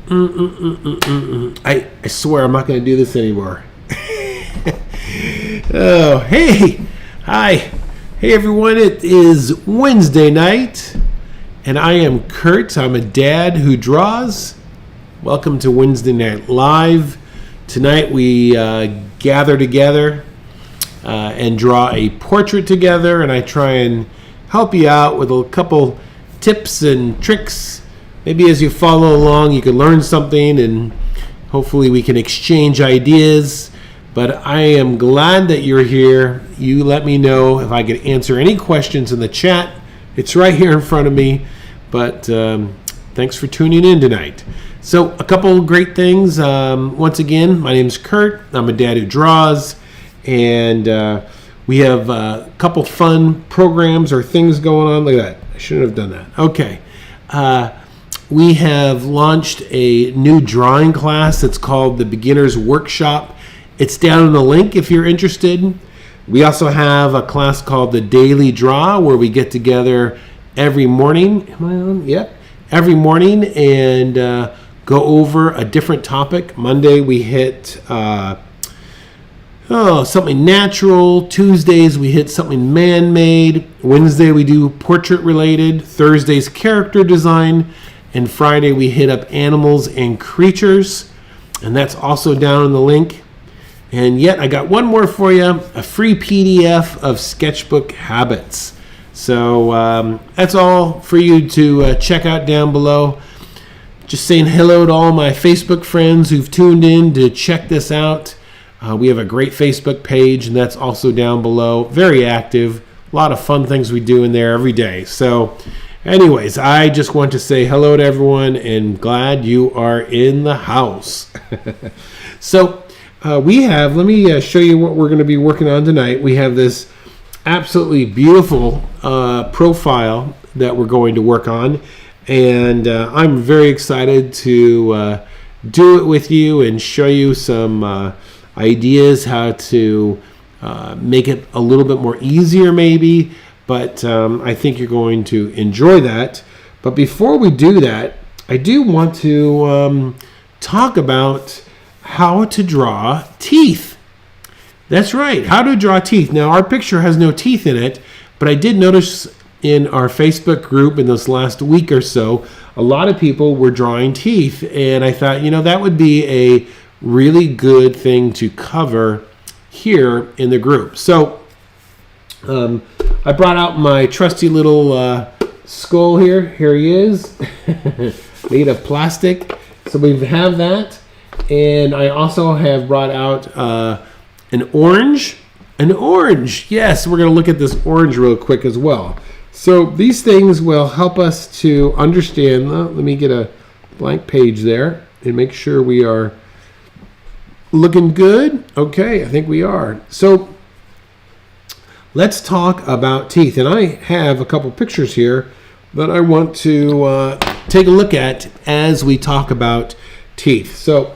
I swear I'm not going to do this anymore. Oh, hey. Hi. Hey, everyone. It is Wednesday night, and I am Kurt. I'm a dad who draws. Welcome to Wednesday Night Live. Tonight we gather together and draw a portrait together, and I try and help you out with a couple tips and tricks. Maybe as you follow along, you can learn something, and hopefully we can exchange ideas. But I am glad that you're here. You let me know if I could answer any questions in the chat. It's right here in front of me. But thanks for tuning in tonight. So a couple of great things. Once again, my name's Kurt. I'm a dad who draws. And we have a couple fun programs or things going on. Look at that. I shouldn't have done that. Okay. We have launched a new drawing class. It's called the Beginner's Workshop. It's down in the link if you're interested. We also have a class called the Daily Draw, where we get together every morning. Am I on? Yep. Every morning and go over a different topic. Monday we hit something natural. Tuesdays we hit something man-made. Wednesday we do portrait related. Thursday's character design. And Friday we hit up animals and creatures. And that's also down in the link. And yet I got one more for you, a free PDF of sketchbook habits. So that's all for you to check out down below. Just saying hello to all my Facebook friends who've tuned in to check this out. We have a great Facebook page, and that's also down below. Very active. A lot of fun things we do in there every day. So anyways, I just want to say hello to everyone and glad you are in the house. So let me show you what we're going to be working on tonight. We have this absolutely beautiful profile that we're going to work on. And I'm very excited to do it with you and show you some ideas how to make it a little bit more easier maybe. But I think you're going to enjoy that. But before we do that, I do want to talk about how to draw teeth. That's right, how to draw teeth. Now, our picture has no teeth in it, but I did notice in our Facebook group in this last week or so, a lot of people were drawing teeth. And I thought, that would be a really good thing to cover here in the group. So I brought out my trusty little skull here. Here he is, made of plastic. So we have that. And I also have brought out an orange. An orange, yes. We're going to look at this orange real quick as well. So these things will help us to understand. Let me get a blank page there and make sure we are looking good. Okay, I think we are. So let's talk about teeth. And I have a couple pictures here that I want to take a look at as we talk about teeth. So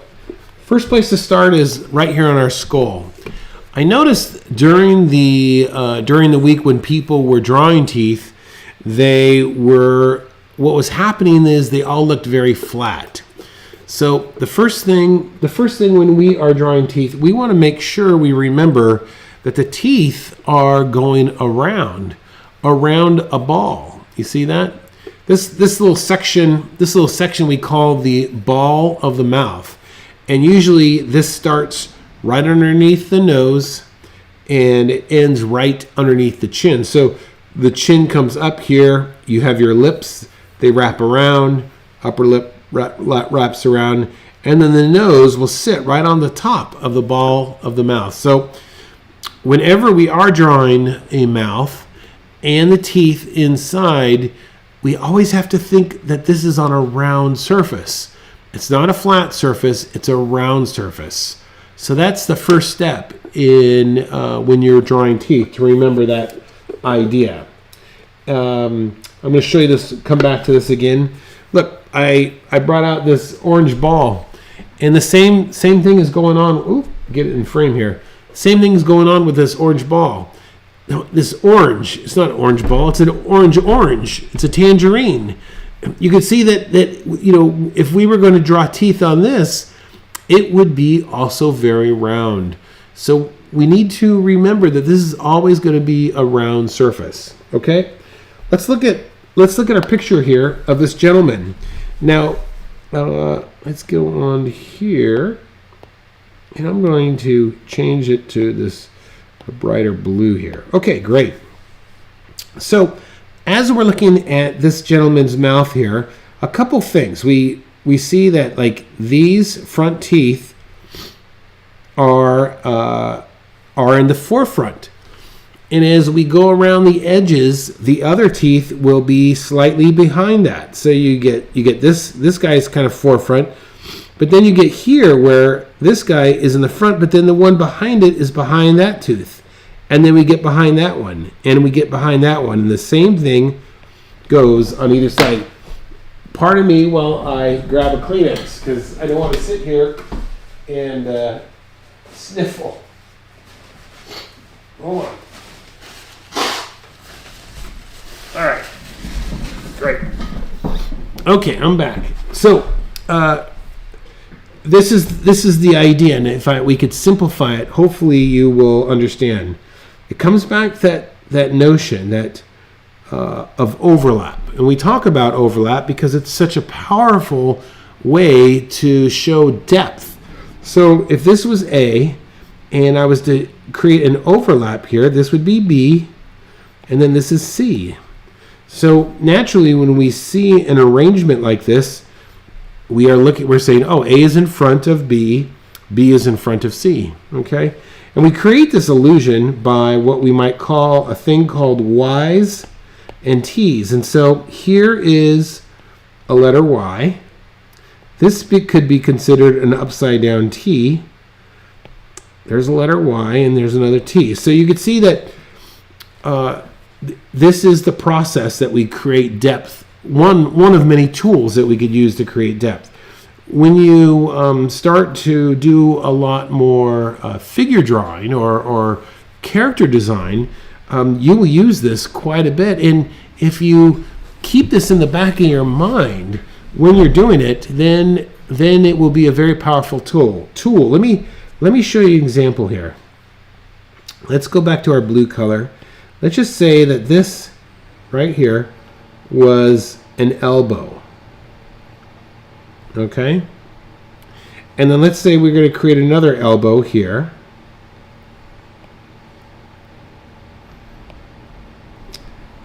first place to start is right here on our skull. I noticed during the week when people were drawing teeth, what was happening is they all looked very flat. So the first thing when we are drawing teeth, we want to make sure we remember that the teeth are going around a ball. You see that? This little section we call the ball of the mouth. And usually this starts right underneath the nose and it ends right underneath the chin. So the chin comes up here. You have your lips. They wrap around. Upper lip wraps around. And then the nose will sit right on the top of the ball of the mouth. So whenever we are drawing a mouth and the teeth inside, we always have to think that this is on a round surface. It's not a flat surface, it's a round surface. So that's the first step in when you're drawing teeth, to remember that idea. I'm going to show you this, come back to this again. Look, I brought out this orange ball, and the same thing is going on. Ooh, get it in frame here. Same thing is going on with this orange ball. Now, this orange, it's not an orange ball, it's an orange. It's a tangerine. you can see that you know, if we were going to draw teeth on this, it would be also very round. So we need to remember that this is always going to be a round surface. Okay, let's look at our picture here of this gentleman. Now, let's go on here, and I'm going to change it to this brighter blue here. Okay, great. So as we're looking at this gentleman's mouth here, a couple things. We see that like these front teeth are in the forefront, and as we go around the edges, the other teeth will be slightly behind that. So you get this guy's kind of forefront, but then you get here where this guy is in the front, but then the one behind it is behind that tooth. And then we get behind that one, and we get behind that one, and the same thing goes on either side. Pardon me while I grab a Kleenex, because I don't want to sit here and sniffle. Hold on. All right. Great. Okay, I'm back. So this is the idea, and if we could simplify it, hopefully you will understand. It comes back that notion that of overlap, and we talk about overlap because it's such a powerful way to show depth. So if this was A, and I was to create an overlap here, this would be B, and then this is C. So naturally, when we see an arrangement like this, we're saying, oh, A is in front of B, B is in front of C. Okay. And we create this illusion by what we might call a thing called Y's and T's. And so here is a letter Y. This could be considered an upside down T. There's a letter Y and there's another T. So you can see that this is the process that we create depth. One of many tools that we could use to create depth. When you start to do a lot more figure drawing or character design, you will use this quite a bit. And if you keep this in the back of your mind when you're doing it, then it will be a very powerful tool. Let me show you an example here. Let's go back to our blue color. Let's just say that this right here was an elbow. Okay, and then let's say we're going to create another elbow here.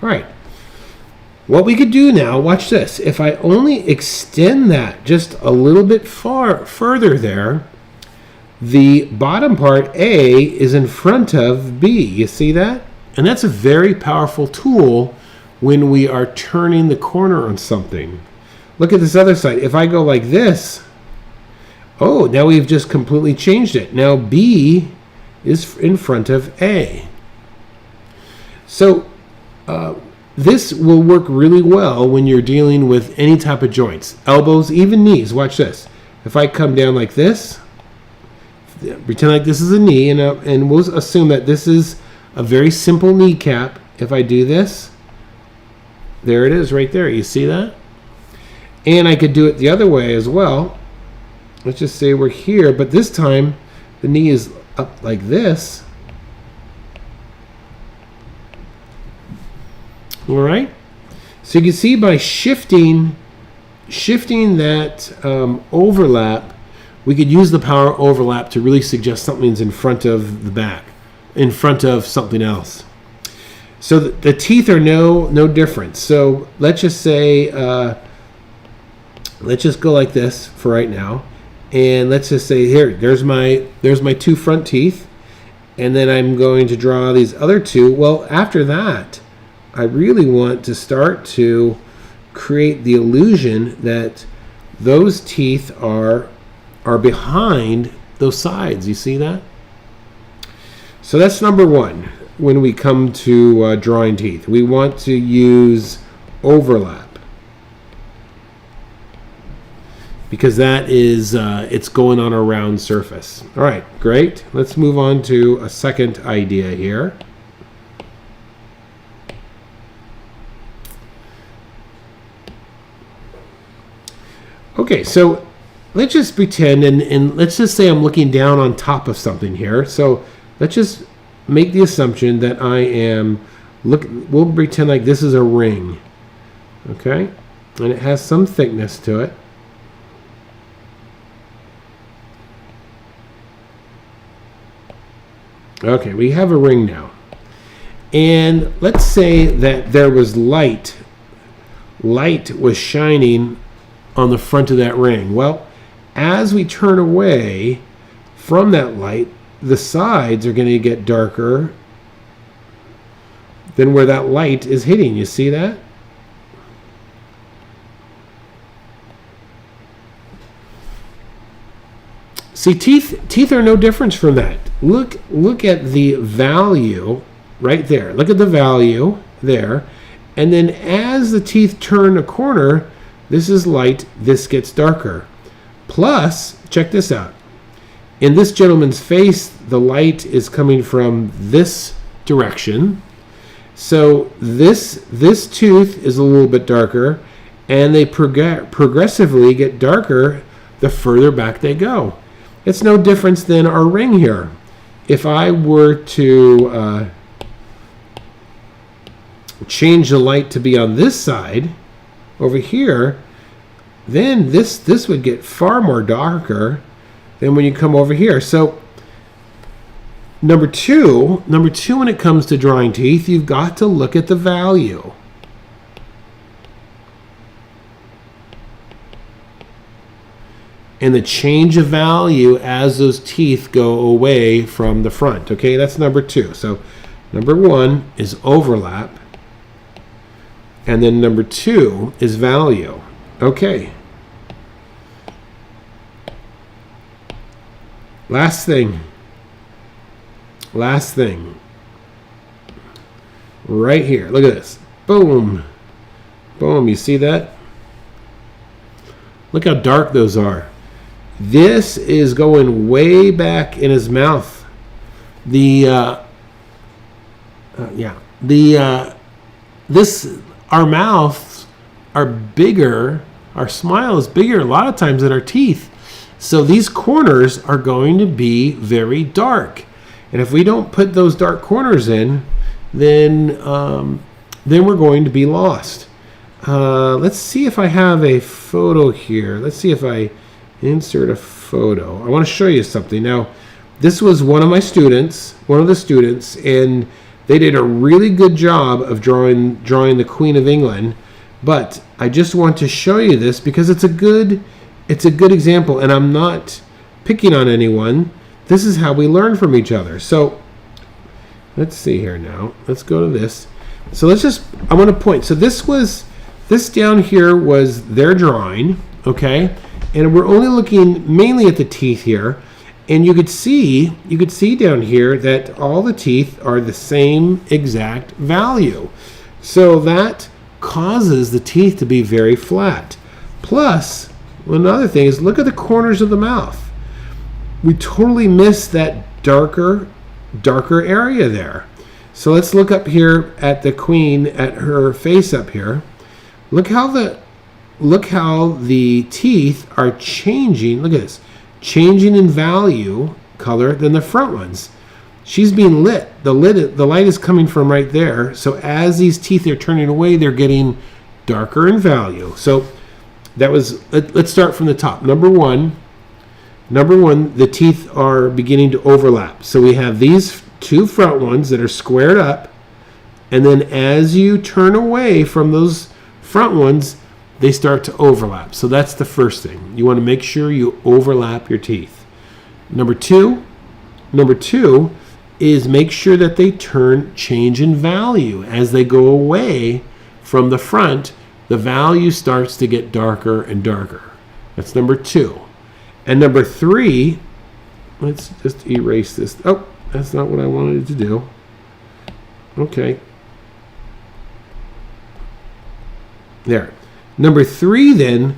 All right, what we could do now, watch this. If I only extend that just a little bit further there, the bottom part A is in front of B. You see that? And that's a very powerful tool when we are turning the corner on something. Look at this other side. If I go like this, oh, now we've just completely changed it. Now B is in front of A. So this will work really well when you're dealing with any type of joints. Elbows, even knees. Watch this. If I come down like this, pretend like this is a knee, and we'll assume that this is a very simple kneecap. If I do this, there it is right there. You see that? And I could do it the other way as well. Let's just say we're here, but this time the knee is up like this. All right. So you can see by shifting that overlap, we could use the power overlap to really suggest something's in front of the back, in front of something else. So the teeth are no different. So let's just say, let's just go like this for right now, and let's just say here, there's my two front teeth, and then I'm going to draw these other two. Well, after that, I really want to start to create the illusion that those teeth are behind those sides. You see that? So that's number one. When we come to drawing teeth, we want to use overlap, because that is it's going on a round surface. All right, great. Let's move on to a second idea here. Okay, so let's just pretend, and let's just say I'm looking down on top of something here. So let's just make the assumption that I am, we'll pretend like this is a ring, okay? And it has some thickness to it. Okay, we have a ring now. And let's say that there was light. Light was shining on the front of that ring. Well, as we turn away from that light, the sides are going to get darker than where that light is hitting. You see that? See, teeth are no difference from that. Look at the value right there. Look at the value there. And then as the teeth turn a corner, this is light, this gets darker. Plus, check this out. In this gentleman's face, the light is coming from this direction. So this tooth is a little bit darker, and they progressively get darker the further back they go. It's no difference than our ring here. If I were to change the light to be on this side over here, then this would get far more darker than when you come over here. So number two, when it comes to drawing teeth, you've got to look at the value. And the change of value as those teeth go away from the front. Okay, that's number two. So number one is overlap. And then number two is value. Okay. Last thing. Right here. Look at this. Boom. Boom. You see that? Look how dark those are. This is going way back in his mouth. Our mouths are bigger. Our smile is bigger a lot of times than our teeth. So these corners are going to be very dark. And if we don't put those dark corners in, then we're going to be lost. Let's see if I have a photo here. Let's see if I insert a photo. I want to show you something. Now, this was one of the students, and they did a really good job of drawing the Queen of England. But I just want to show you this because it's a good example, and I'm not picking on anyone. This is how we learn from each other. So let's see here now. Let's go to this. So I want to point. So this down here was their drawing, okay? And we're only looking mainly at the teeth here. And you could see down here that all the teeth are the same exact value. So that causes the teeth to be very flat. Plus, another thing is look at the corners of the mouth. We totally missed that darker area there. So let's look up here at the Queen, at her face up here. Look how the teeth are changing. Look at this. Changing in value color than the front ones. She's being lit. The light is coming from right there. So as these teeth are turning away, they're getting darker in value. So let's start from the top. Number one, the teeth are beginning to overlap. So we have these two front ones that are squared up. And then as you turn away from those front ones, they start to overlap. So that's the first thing. You want to make sure you overlap your teeth. Number two is make sure that they change in value. As they go away from the front, the value starts to get darker and darker. That's number two. And number three, let's just erase this. Oh, that's not what I wanted to do. Okay. There. Number three, then,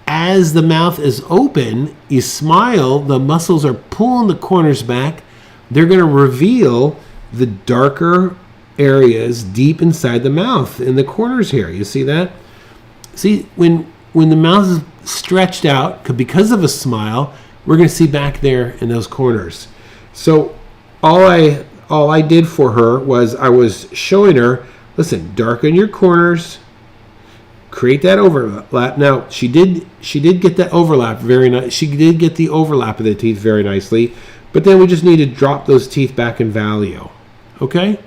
as the mouth is open, you smile, the muscles are pulling the corners back. They're going to reveal the darker areas deep inside the mouth in the corners here. You see that? See, when when the mouth is stretched out, because of a smile, we're going to see back there in those corners. So all I did for her was I was showing her, listen, darken your corners, create that overlap. Now she did get that overlap very nice. She did get the overlap of the teeth very nicely, but then we just need to drop those teeth back in value. Okay,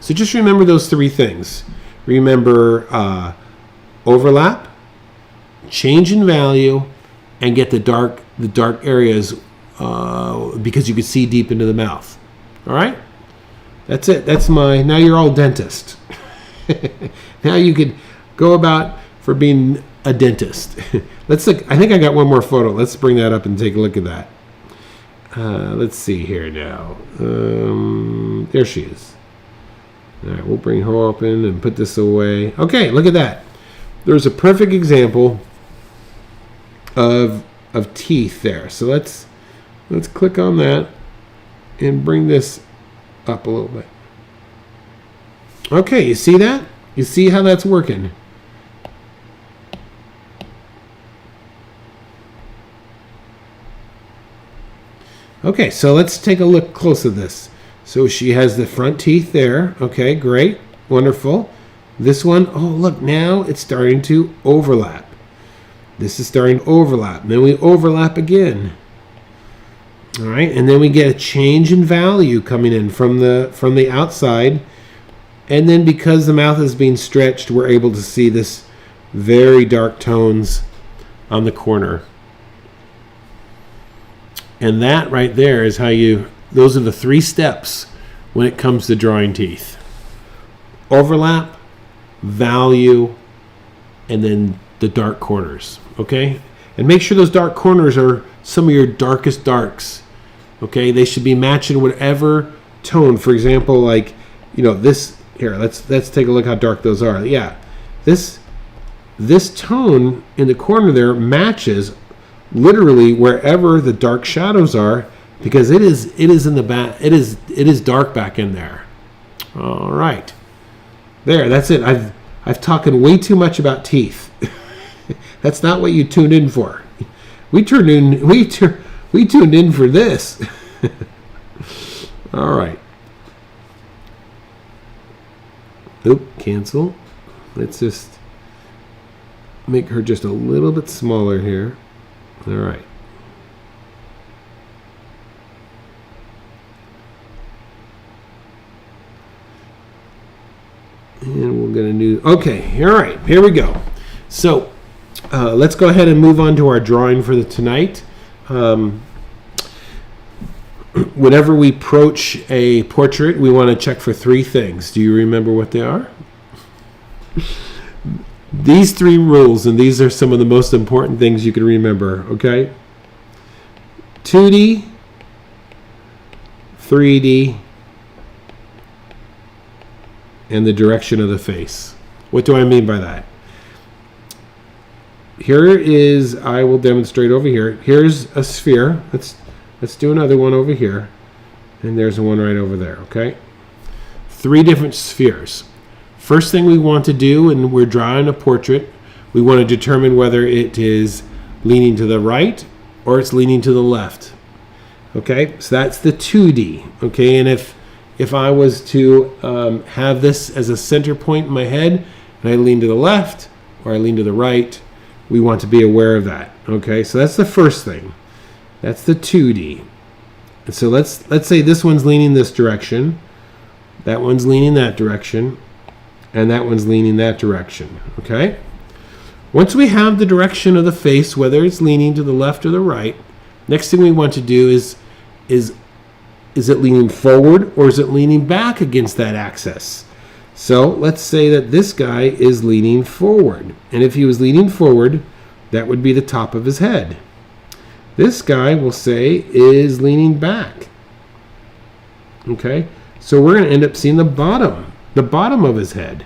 so just remember those three things. Remember overlap, change in value, and get the dark areas because you can see deep into the mouth. All right, that's it. Now you're all dentist. Now you could go about for being a dentist. Let's look. I think I got one more photo. Let's bring that up and take a look at that. Let's see here now. There she is. All right, we'll bring her open and put this away. Okay, look at that. There's a perfect example of teeth there. So let's click on that and bring this up a little bit. Okay, you see that? You see how that's working? Okay, so let's take a look close at this. So she has the front teeth there. Okay, great. Wonderful. This one, oh, look, now it's starting to overlap. This is starting to overlap. Then we overlap again. All right, and then we get a change in value coming in from the outside. And then because the mouth is being stretched, we're able to see this very dark tones on the corner. And that right there is those are the three steps when it comes to drawing teeth. Overlap, value, and then the dark corners, okay? And make sure those dark corners are some of your darkest darks, okay? They should be matching whatever tone. For example, like, this, here, let's take a look how dark those are. Yeah, this tone in the corner there matches literally wherever the dark shadows are, because it is in the back. It is dark back in there. All right, there. That's it. I've talked way too much about teeth. That's not what you tuned in for. We tuned in for this. All right. Oop, cancel. Let's just make her just a little bit smaller here. All right. And we're going to do, okay, all right, here we go. So let's go ahead and move on to our drawing for tonight. Whenever we approach a portrait, we want to check for three things. Do you remember what they are? These three rules, and these are some of the most important things you can remember, okay? 2D, 3D, and the direction of the face. What do I mean by that? Here is, I will demonstrate over here. Here's a sphere. Let's do another one over here. And there's one right over there, okay? Three different spheres. First thing we want to do, and we're drawing a portrait, we want to determine whether it is leaning to the right or it's leaning to the left. Okay, so that's the 2D. Okay, and if I was to have this as a center point in my head, and I lean to the left or I lean to the right, we want to be aware of that. Okay, so that's the first thing. That's the 2D. And so let's say this one's leaning this direction, that one's leaning that direction, and that one's leaning that direction, okay? Once we have the direction of the face, whether it's leaning to the left or the right, next thing we want to do is it leaning forward or is it leaning back against that axis? So let's say that this guy is leaning forward. And if he was leaning forward, that would be the top of his head. This guy, we'll say, is leaning back. Okay? So we're going to end up seeing the bottom of his head.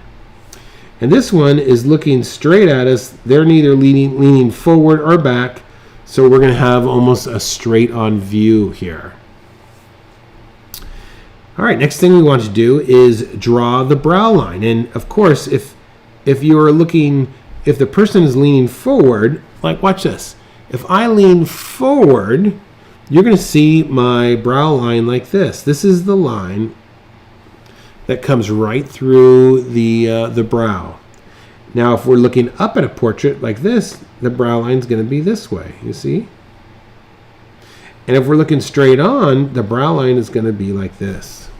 And this one is looking straight at us. They're neither leaning forward or back, so we're going to have almost a straight on view here. All right, next thing we want to do is draw the brow line. And of course, if you are looking if the person is leaning forward, like watch this. If I lean forward, you're going to see my brow line like this. This is the line that comes right through the brow. Now, if we're looking up at a portrait like this, the brow line is going to be this way, you see? And if we're looking straight on, the brow line is going to be like this.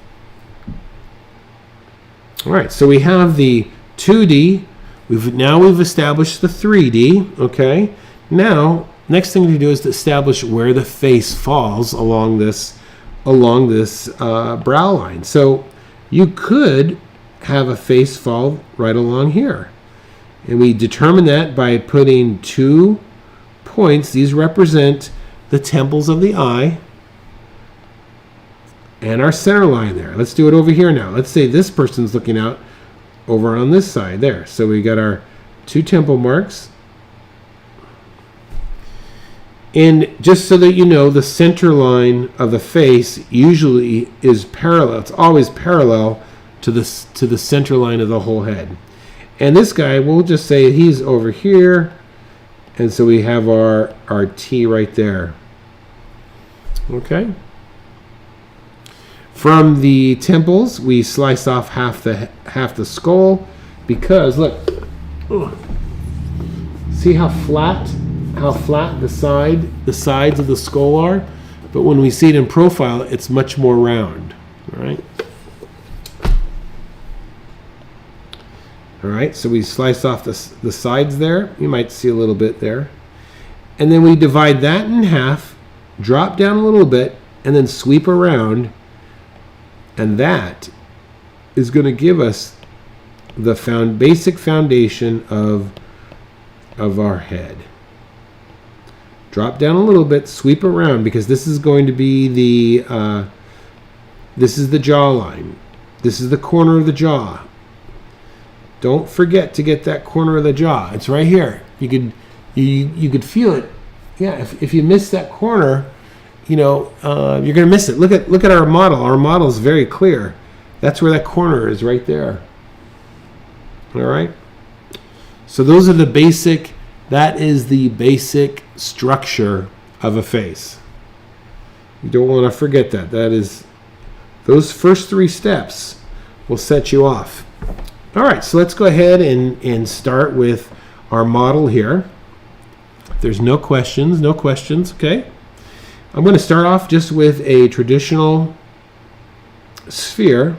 All right, so we have the 2D. We've established the 3D, okay? Now, next thing to do is to establish where the face falls along this brow line. So you could have a face fall right along here. And we determine that by putting 2 points. These represent the temples of the eye and our center line there. Let's do it over here now. Let's say this person's looking out over on this side there. So we got our 2 temple marks. And just so that you know, the center line of the face usually is parallel. It's always parallel to the center line of the whole head. And this guy, we'll just say he's over here. And so we have our T right there. Okay. From the temples, we slice off half the skull because look, see how flat the sides of the skull are, but when we see it in profile, it's much more round. All right. All right, so we slice off the sides there. You might see a little bit there. And then we divide that in half, drop down a little bit, and then sweep around. And that is going to give us the basic foundation of our head. Drop down a little bit, sweep around, because this is going to be this is the jawline. This is the corner of the jaw. Don't forget to get that corner of the jaw. It's right here. You could feel it. Yeah, if you miss that corner, you know, you're going to miss it. Look at our model. Our model is very clear. That's where that corner is, right there. All right. So those are the basic. That is the basic structure of a face. You don't want to forget that. That is, those first 3 steps will set you off. All right, so let's go ahead and start with our model here. There's no questions, okay? I'm going to start off just with a traditional sphere.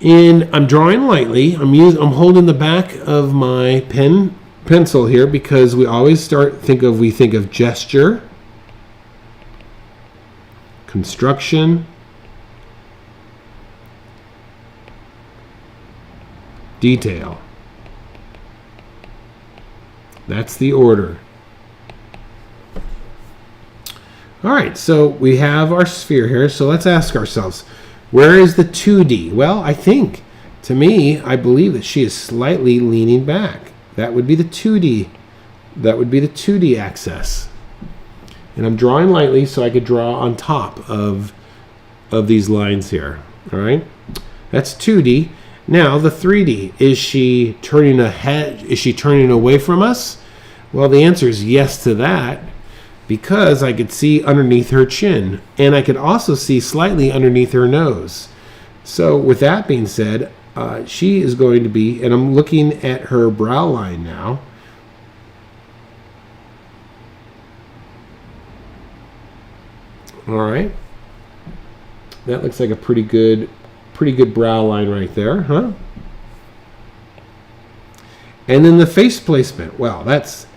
And I'm drawing lightly. I'm holding the back of my pencil here because we always we think of gesture, construction, detail. That's the order. All right, so we have our sphere here. So let's ask ourselves, where is the 2D? Well, I believe that she is slightly leaning back. That would be the 2D. That would be the 2D axis. And I'm drawing lightly so I could draw on top of these lines here. All right, that's 2D. Now the 3D, is she turning ahead? Is she turning away from us? Well, the answer is yes to that, because I could see underneath her chin, and I could also see slightly underneath her nose. So with that being said, she is going to be, and I'm looking at her brow line now. All right, that looks like a pretty good brow line right there, huh? And then the face placement. Well, that's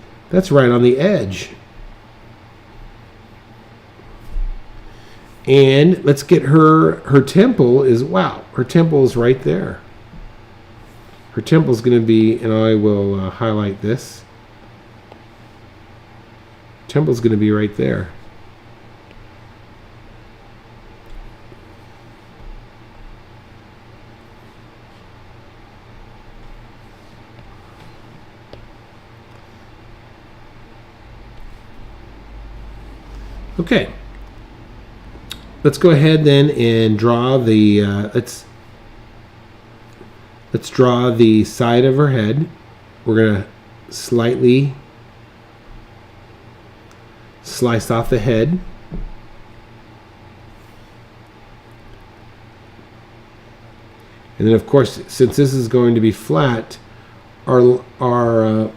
right on the edge. And let's get her temple is, wow, her temple is right there. Her temple is going to be, and I will highlight this. Temple is going to be right there. Okay, let's go ahead then and draw the, Let's draw the side of her head. We're going to slightly slice off the head. And then, of course, since this is going to be flat, it's going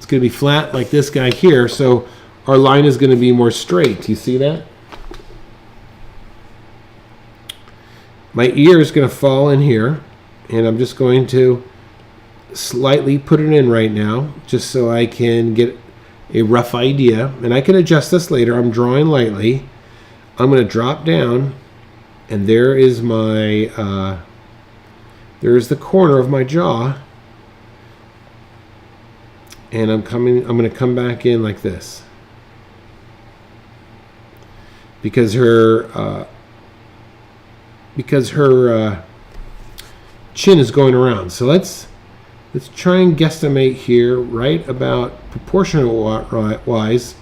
to be flat like this guy here, so our line is going to be more straight. You see that? My ear is going to fall in here, and I'm just going to slightly put it in right now, just so I can get a rough idea. And I can adjust this later. I'm drawing lightly. I'm going to drop down, and there is my... there's the corner of my jaw, and I'm going to come back in like this, because her chin is going around. So let's try and guesstimate here, right about proportional wise,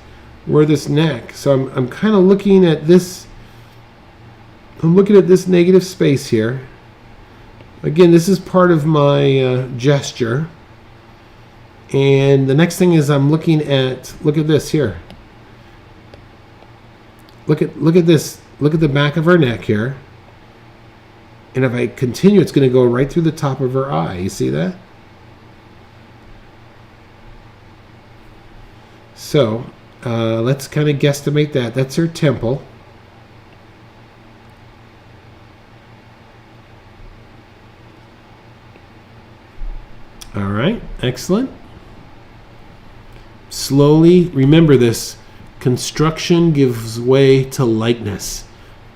where this neck. So I'm kind of looking at this. I'm looking at this negative space here. Again, this is part of my gesture. And the next thing is I'm looking at, look at this here. Look at this. Look at the back of her neck here. And if I continue, it's going to go right through the top of her eye. You see that? So let's kind of guesstimate that. That's her temple. All right, excellent. Slowly, remember this, construction gives way to likeness.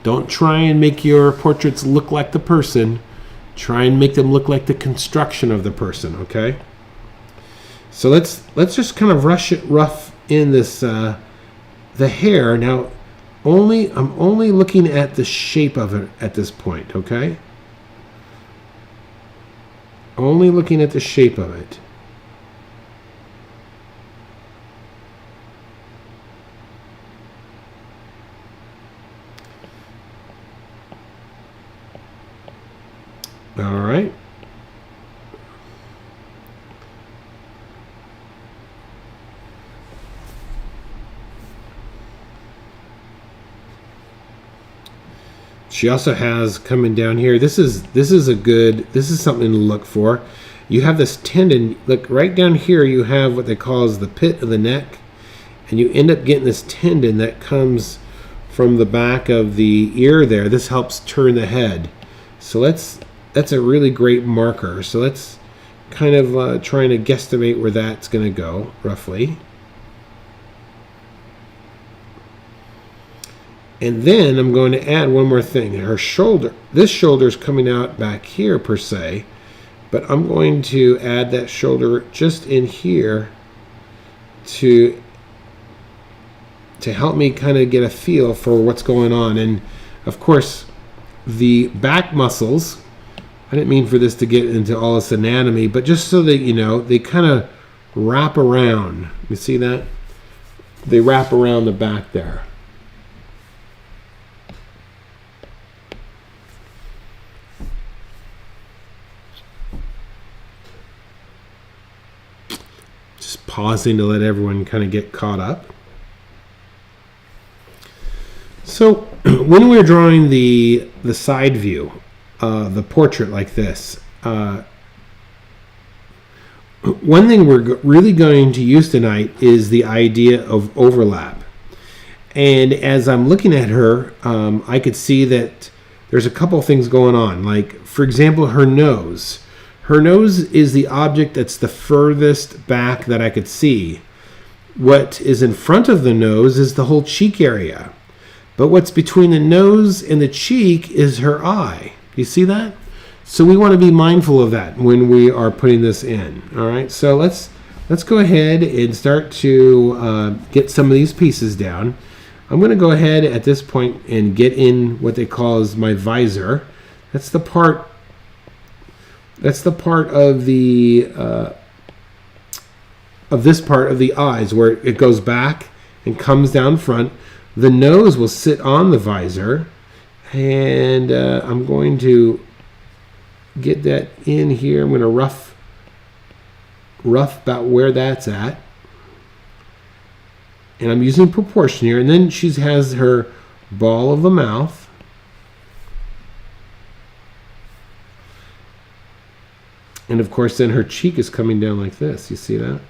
Don't try and make your portraits look like the person. Try and make them look like the construction of the person, okay? So let's just kind of rough in this the hair. Now, I'm only looking at the shape of it at this point, okay? Only looking at the shape of it. All right. She also has coming down here. This is something to look for. You have this tendon. Look right down here. You have what they call the pit of the neck, and you end up getting this tendon that comes from the back of the ear there. This helps turn the head. So that's a really great marker. So let's kind of trying to guesstimate where that's going to go roughly. And then I'm going to add one more thing. Her shoulder. This shoulder is coming out back here per se, but I'm going to add that shoulder just in here to help me kind of get a feel for what's going on. And of course, the back muscles, I didn't mean for this to get into all this anatomy, but just so that you know, they kind of wrap around. You see that? They wrap around the back there. Just pausing to let everyone kind of get caught up. So when we're drawing the side view, the portrait like this, one thing we're really going to use tonight is the idea of overlap. And as I'm looking at her, I could see that there's a couple things going on. Like, for example, her nose. Her nose is the object that's the furthest back that I could see. What is in front of the nose is the whole cheek area. But what's between the nose and the cheek is her eye. You see that? So we want to be mindful of that when we are putting this in. All right, so let's go ahead and start to get some of these pieces down. I'm going to go ahead at this point and get in what they call as my visor. That's the part of the of this part of the eyes where it goes back and comes down front. The nose will sit on the visor, and I'm going to get that in here. I'm going to rough about where that's at. And I'm using proportion here. And then she has her ball of the mouth. And of course, then her cheek is coming down like this. You see that?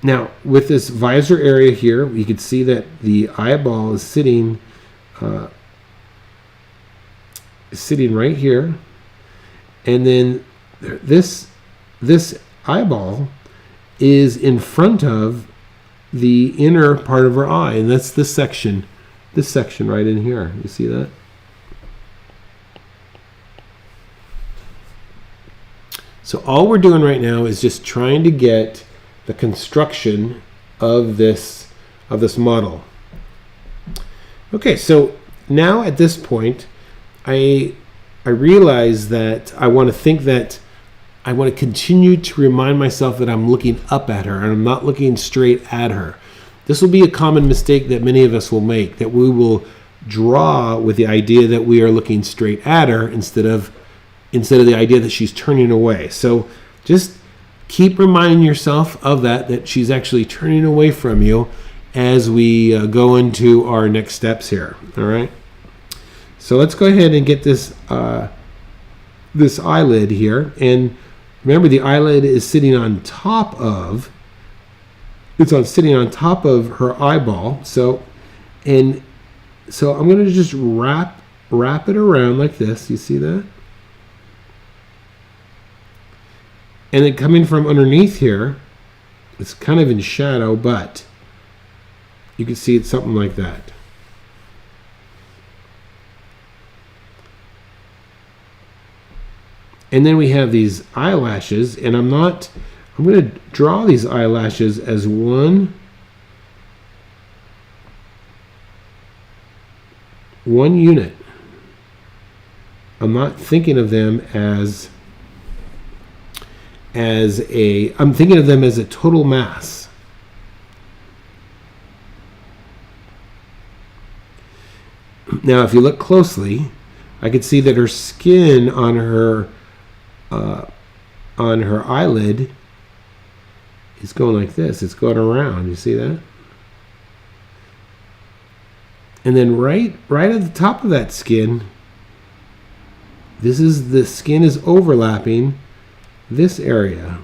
Now, with this visor area here, you can see that the eyeball is sitting right here. And then this eyeball is in front of the inner part of her eye, and that's this section right in here. You see that? So all we're doing right now is just trying to get the construction of this model. Okay, so now at this point, I realize that I want to continue to remind myself that I'm looking up at her and I'm not looking straight at her. This will be a common mistake that many of us will make, that we will draw with the idea that we are looking straight at her instead of the idea that she's turning away. So just keep reminding yourself of that she's actually turning away from you as we go into our next steps here. All right. So let's go ahead and get this this eyelid here, and remember the eyelid is sitting on top of her eyeball. So I'm going to just wrap it around like this. You see that? And then coming from underneath here, it's kind of in shadow, but you can see it's something like that. And then we have these eyelashes, and I'm going to draw these eyelashes as one unit. I'm not thinking of them I'm thinking of them as a total mass. Now, if you look closely, I can see that her skin on her eyelid is going like this. It's going around. You see that? And then right at the top of that skin, the skin is overlapping this area.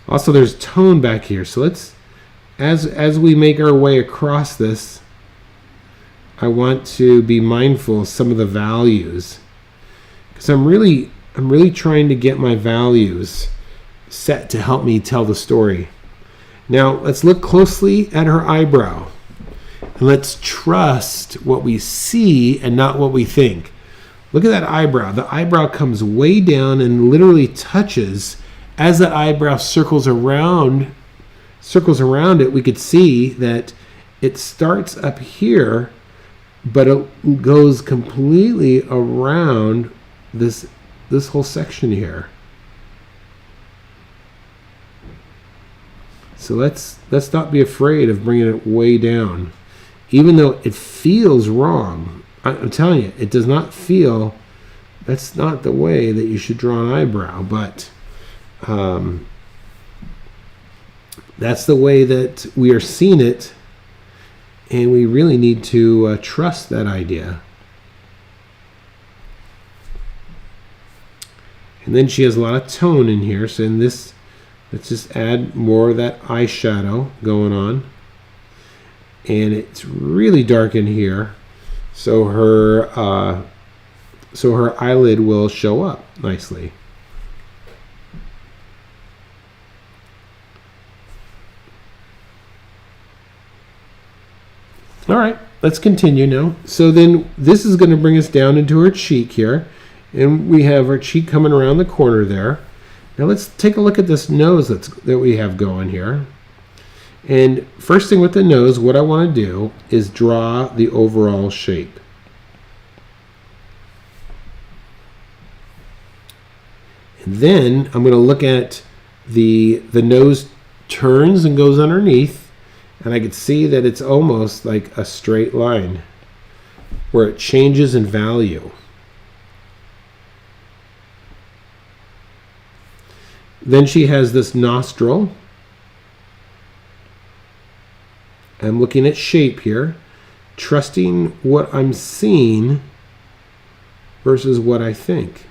Also, there's tone back here. So let's, as we make our way across this, I want to be mindful of some of the values, because I'm really trying to get my values set to help me tell the story. Now, let's look closely at her eyebrow, and let's trust what we see and not what we think. Look at that eyebrow. The eyebrow comes way down and literally touches. As that eyebrow circles around it, we could see that it starts up here, but it goes completely around this whole section here. So let's not be afraid of bringing it way down, even though it feels wrong. I'm telling you, it does not feel. That's not the way that you should draw an eyebrow, but that's the way that we are seeing it, and we really need to trust that idea. And then she has a lot of tone in here, so in this, let's just add more of that eyeshadow going on. And it's really dark in here, so her eyelid will show up nicely. All right, let's continue now. So then this is going to bring us down into her cheek here, and we have our cheek coming around the corner there. Now let's take a look at this nose that we have going here. And first thing with the nose, what I want to do is draw the overall shape. Then I'm going to look at the nose turns and goes underneath, and I can see that it's almost like a straight line where it changes in value. Then she has this nostril. I'm looking at shape here, trusting what I'm seeing versus what I think.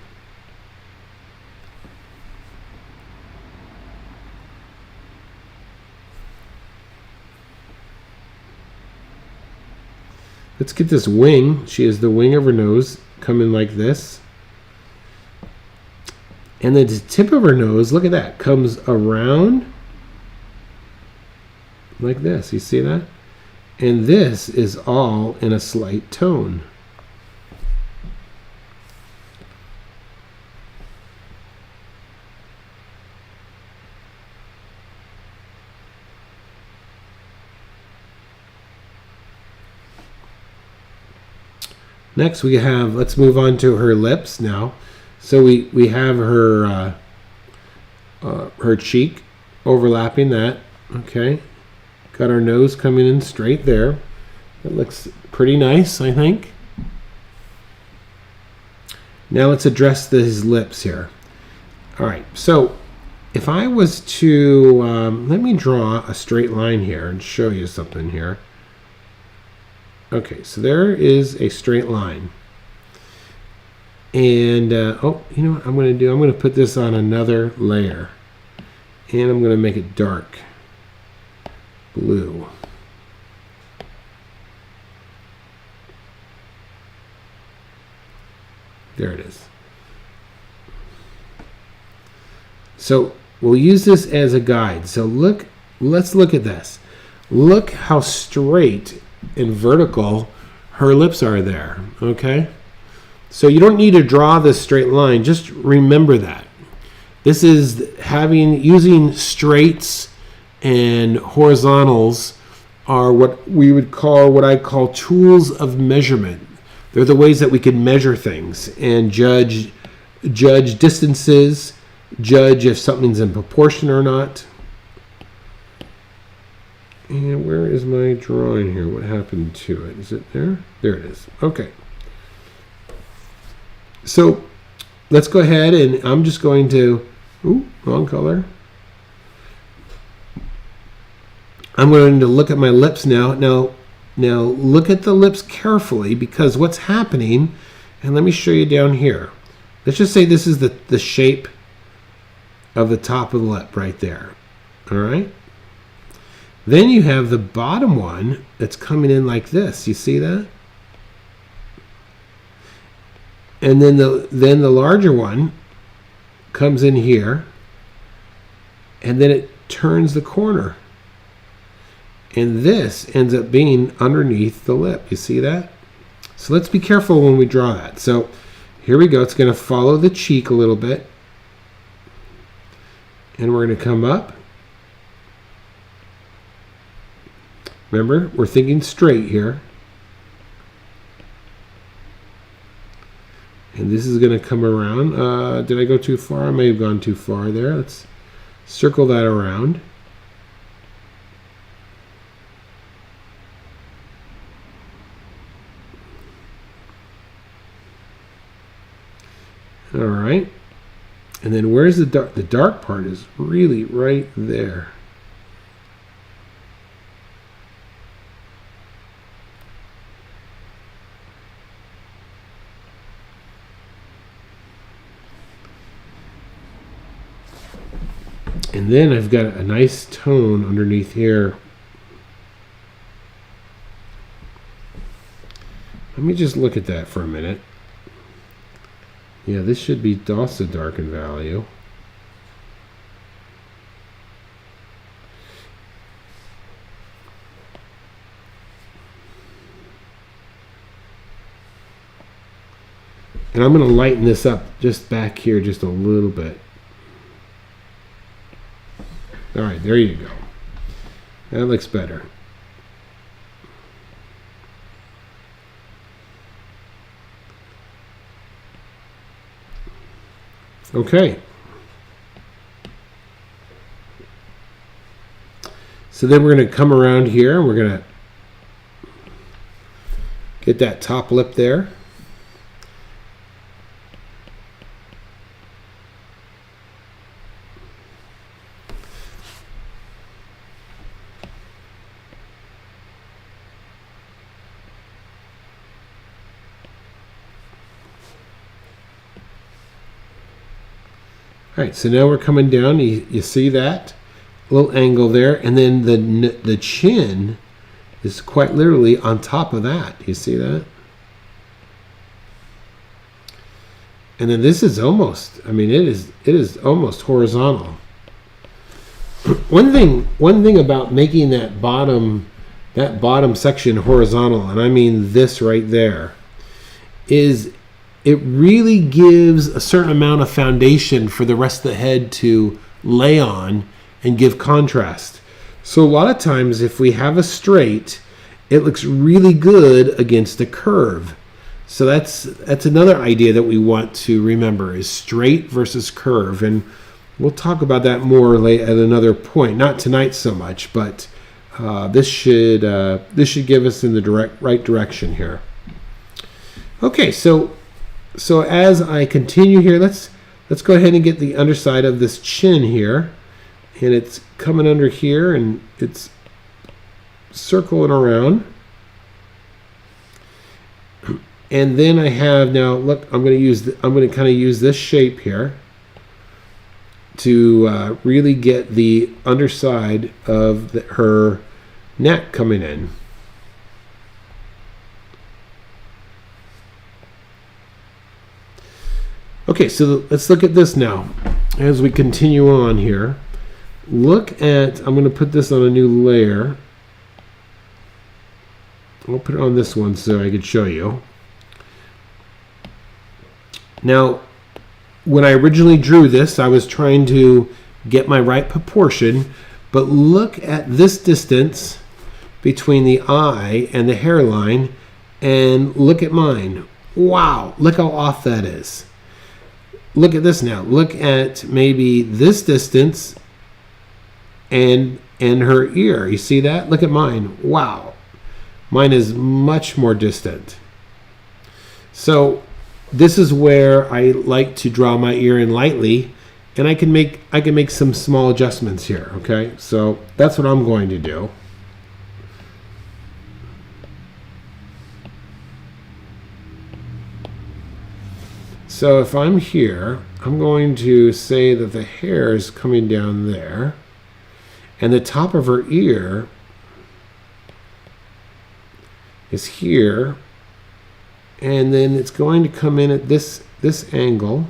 Let's get this wing. She has the wing of her nose coming like this. And then the tip of her nose, look at that, comes around like this. You see that? And this is all in a slight tone. Next we have, let's move on to her lips now. So we have her her cheek overlapping that. Okay, got our nose coming in straight there. That looks pretty nice, I think. Now let's address his lips here. All right, so if I was to let me draw a straight line here and show you something here. Okay, so there is a straight line. And, oh, you know what I'm going to do? I'm going to put this on another layer. And I'm going to make it dark blue. There it is. So we'll use this as a guide. So look, let's look at this. Look how straight and vertical her lips are there, okay? So you don't need to draw this straight line, just remember that. This is using straights and horizontals are what I call tools of measurement. They're the ways that we can measure things and judge distances, judge if something's in proportion or not. And where is my drawing here? What happened to it? Is it there? There it is. Okay. So let's go ahead and I'm just going to, ooh, wrong color. I'm going to look at my lips now. Now look at the lips carefully because what's happening, and let me show you down here. Let's just say this is the shape of the top of the lip right there. All right. Then you have the bottom one that's coming in like this. You see that? And then the larger one comes in here, and then it turns the corner. And this ends up being underneath the lip. You see that? So let's be careful when we draw that. So here we go. It's going to follow the cheek a little bit. And we're going to come up. Remember, we're thinking straight here. And this is going to come around. Did I go too far? I may have gone too far there. Let's circle that around. All right. And then where's the dark? The dark part is really right there. And then I've got a nice tone underneath here. Let me just look at that for a minute. Yeah, this should be also dark in value. And I'm going to lighten this up just back here just a little bit. All right, there you go. That looks better. Okay, So then we're going to come around here and we're going to get that top lip there. All right, so now we're coming down. You see that little angle there, and then the chin is quite literally on top of that. You see that? And then this is almost, I mean, it is almost horizontal. One thing about making that bottom section horizontal, and I mean this right there, is it really gives a certain amount of foundation for the rest of the head to lay on and give contrast. So a lot of times if we have a straight, it looks really good against a curve. So that's another idea that we want to remember, is straight versus curve. And we'll talk about that more at another point. Not tonight so much, but this should give us in the right direction here. Okay, so as I continue here, let's go ahead and get the underside of this chin here, and it's coming under here and it's circling around. And then I have now, look, I'm going to kind of use this shape here to really get the underside of her neck coming in. Okay, so let's look at this now. As we continue on here, look at, I'm going to put this on a new layer. I'll put it on this one so I can show you. Now, when I originally drew this, I was trying to get my right proportion, but look at this distance between the eye and the hairline, and look at mine. Wow, look how off that is. Look at this now. Look at maybe this distance and her ear. You see that? Look at mine. Wow. Mine is much more distant. So this is where I like to draw my ear in lightly, and I can make some small adjustments here, okay? So that's what I'm going to do. So if I'm here, I'm going to say that the hair is coming down there, and the top of her ear is here, and then it's going to come in at this angle.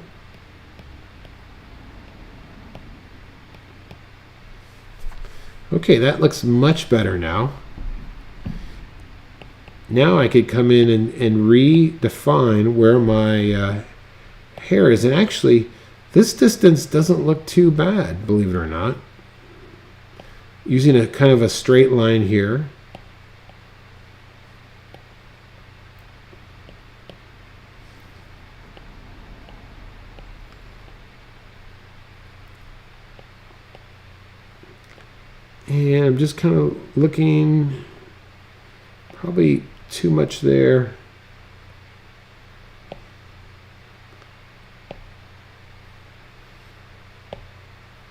Okay, that looks much better now. Now I could come in and redefine where my hair is, and actually this distance doesn't look too bad, believe it or not. Using a kind of a straight line here. And I'm just kind of looking, probably too much there.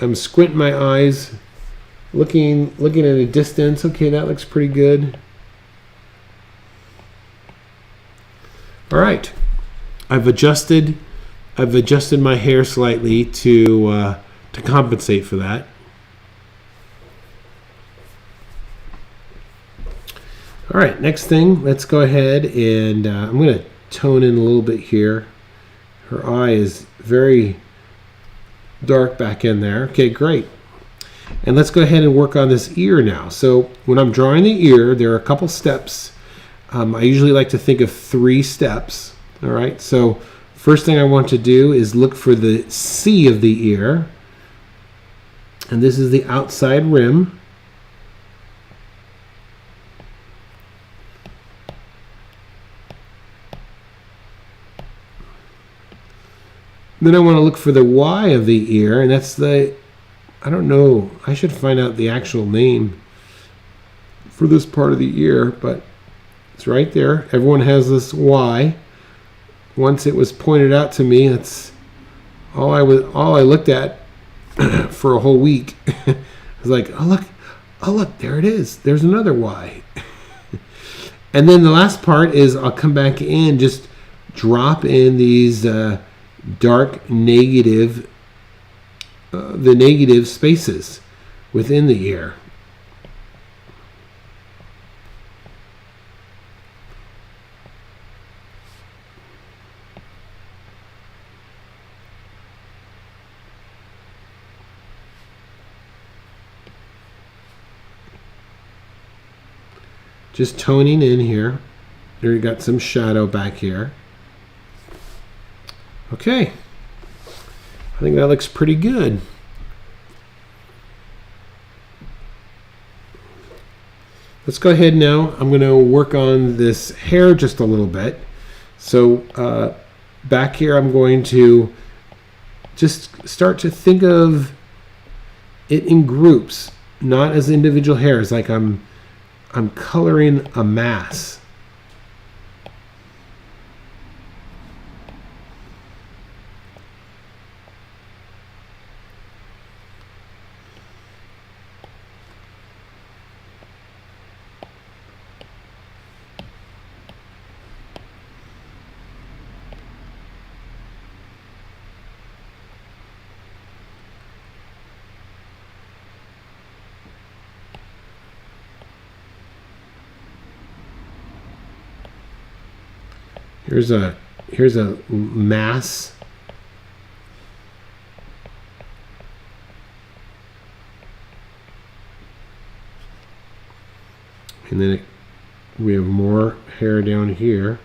I'm squinting my eyes, looking at a distance. Okay, that looks pretty good. All right, I've adjusted my hair slightly to compensate for that. All right, next thing, let's go ahead and I'm going to tone in a little bit here. Her eye is very dark back in there. Okay, great. And let's go ahead and work on this ear now. So when I'm drawing the ear, there are a couple steps. I usually like to think of 3 steps. All right, so first thing I want to do is look for the C of the ear. And this is the outside rim. Then I want to look for the Y of the ear, and that's the, I don't know, I should find out the actual name for this part of the ear, but it's right there. Everyone has this Y. Once it was pointed out to me, that's all I looked at for a whole week. I was like, oh look, there it is. There's another Y. And then the last part is I'll come back in, just drop in these dark negative, the negative spaces within the ear. Just toning in here. There you got some shadow back here. Okay. I think that looks pretty good. Let's go ahead now. I'm going to work on this hair just a little bit. So back here I'm going to just start to think of it in groups, not as individual hairs, like I'm coloring a mass. Here's a mass. And then we have more hair down here.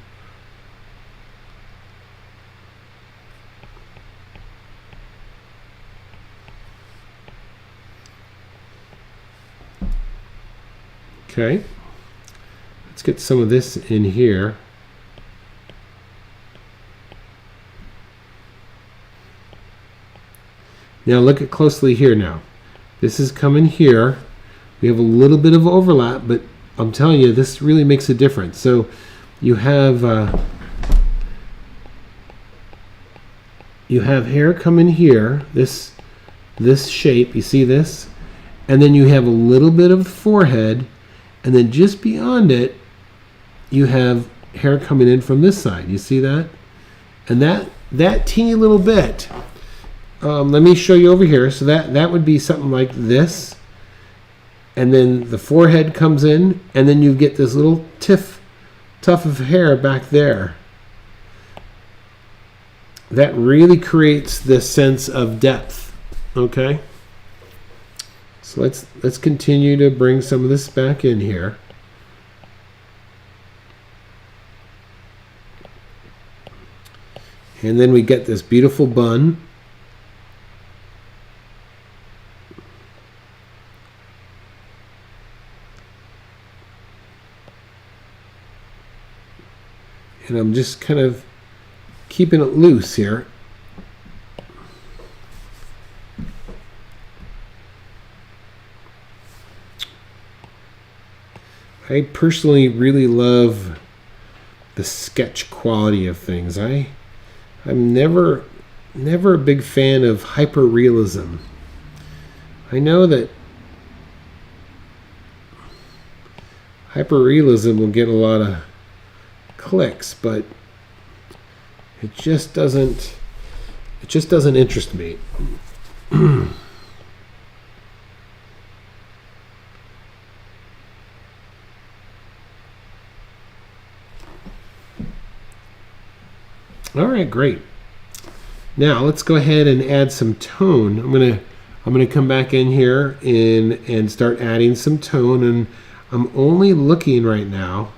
Okay. Let's get some of this in here. Now look at closely here now. This is coming here. We have a little bit of overlap, but I'm telling you, this really makes a difference. So you have hair coming here, this shape, you see this? And then you have a little bit of forehead, and then just beyond it, you have hair coming in from this side. You see that? And that teeny little bit, let me show you over here. So that would be something like this. And then the forehead comes in, and then you get this little tuft of hair back there. That really creates this sense of depth. Okay? So let's continue to bring some of this back in here. And then we get this beautiful bun. And I'm just kind of keeping it loose here. I personally really love the sketch quality of things. I'm never a big fan of hyper-realism. I know that hyper-realism will get a lot of clicks, but it just doesn't interest me. All right, great. Now let's go ahead and add some tone. I'm gonna come back in here and start adding some tone, and I'm only looking right now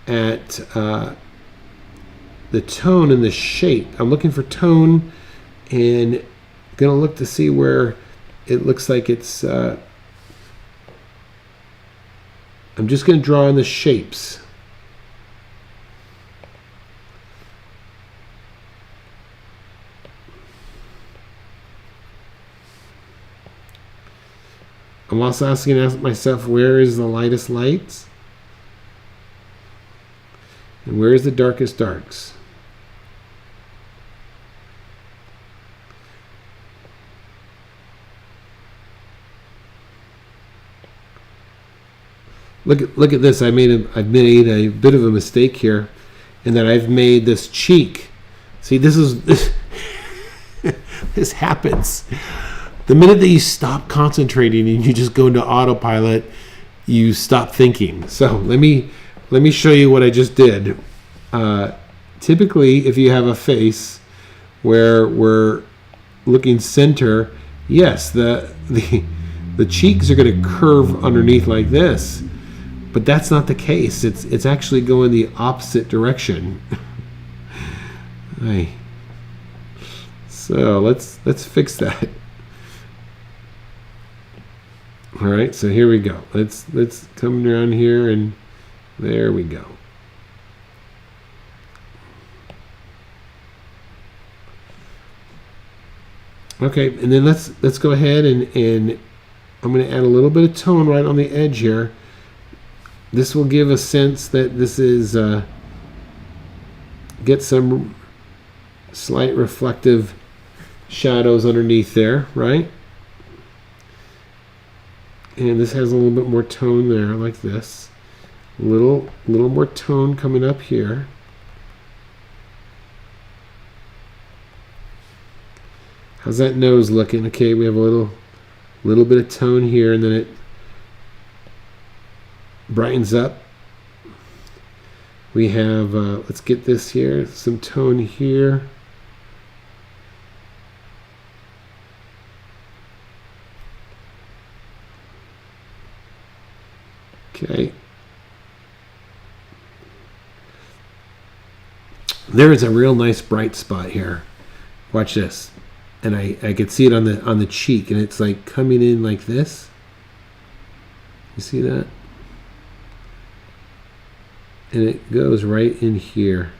at the tone and the shape. I'm looking for tone and gonna look to see where it looks like it's I'm just gonna draw in the shapes. I'm I'm also asking myself, where is the lightest lights? And where is the darkest darks? Look at this. I've made a bit of a mistake here, in that I've made this cheek. See, this this happens. The minute that you stop concentrating and you just go into autopilot, you stop thinking. So let me show you what I just did. Typically, if you have a face where we're looking center, yes, the cheeks are going to curve underneath like this. But that's not the case. It's actually going the opposite direction. So let's fix that. All right, so here we go. Let's come around here, and there we go. Okay, and then let's go ahead and I'm going to add a little bit of tone right on the edge here. This will give a sense that this is get some slight reflective shadows underneath there, right? And this has a little bit more tone there, like this. Little more tone coming up here. How's that nose looking? Okay, we have a little bit of tone here, and then it brightens up. We have, let's get this here, some tone here. Okay. There is a real nice bright spot here. Watch this. And I could see it on the cheek, and it's like coming in like this. You see that? And it goes right in here.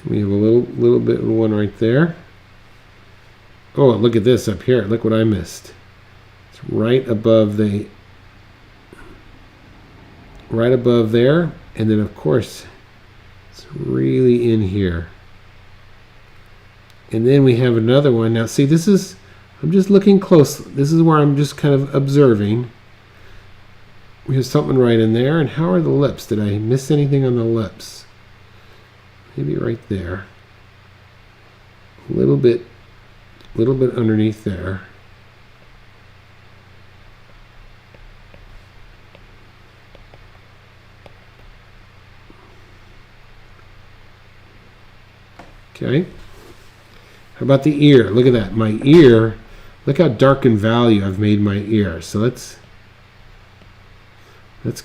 We have a little bit of one right there. Oh, look at this up here. Look what I missed. It's right above there. And then of course it's really in here. And then we have another one. Now see, I'm just looking close. This is where I'm just kind of observing. We have something right in there. And how are the lips? Did I miss anything on the lips? Maybe right there. A little bit underneath there. Okay. How about the ear? Look at that. My ear, look how dark in value I've made my ear. So let's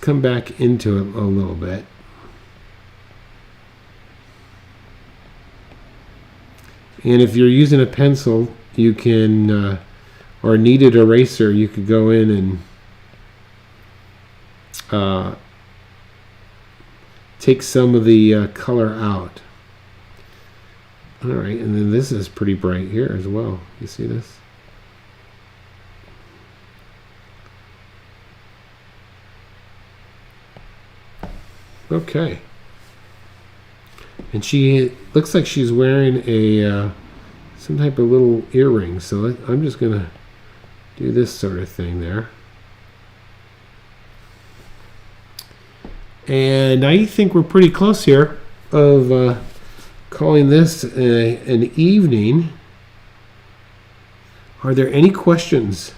come back into it a little bit. And if you're using a pencil, you can, or a kneaded eraser, you could go in and take some of the color out. All right, and then this is pretty bright here as well. You see this? Okay. And she looks like she's wearing a some type of little earring. So I'm just gonna do this sort of thing there. And I think we're pretty close here of calling this an evening. Are there any questions?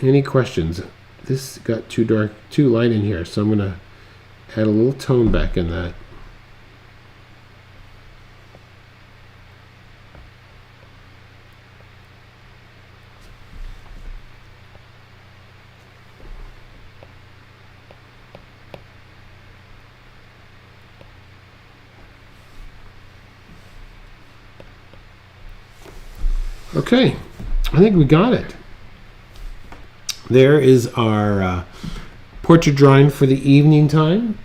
Any questions? This got too dark, too light in here, so I'm going to add a little tone back in that. Okay, I think we got it. There is our portrait drawing for the evening time.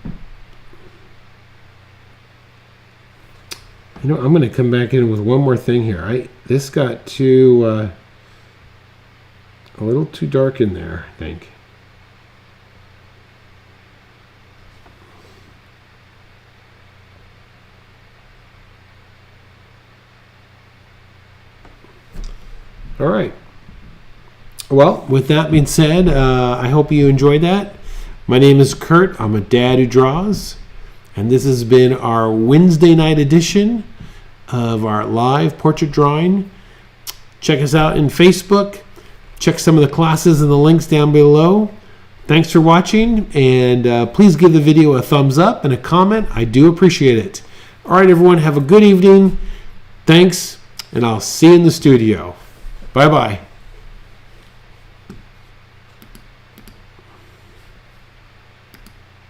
You know, I'm going to come back in with one more thing here. This got too a little too dark in there, I think. All right. Well, with that being said, I hope you enjoyed that. My name is Kurt. I'm a dad who draws. And this has been our Wednesday night edition of our live portrait drawing. Check us out in Facebook. Check some of the classes and the links down below. Thanks for watching. And please give the video a thumbs up and a comment. I do appreciate it. All right, everyone. Have a good evening. Thanks. And I'll see you in the studio. Bye-bye.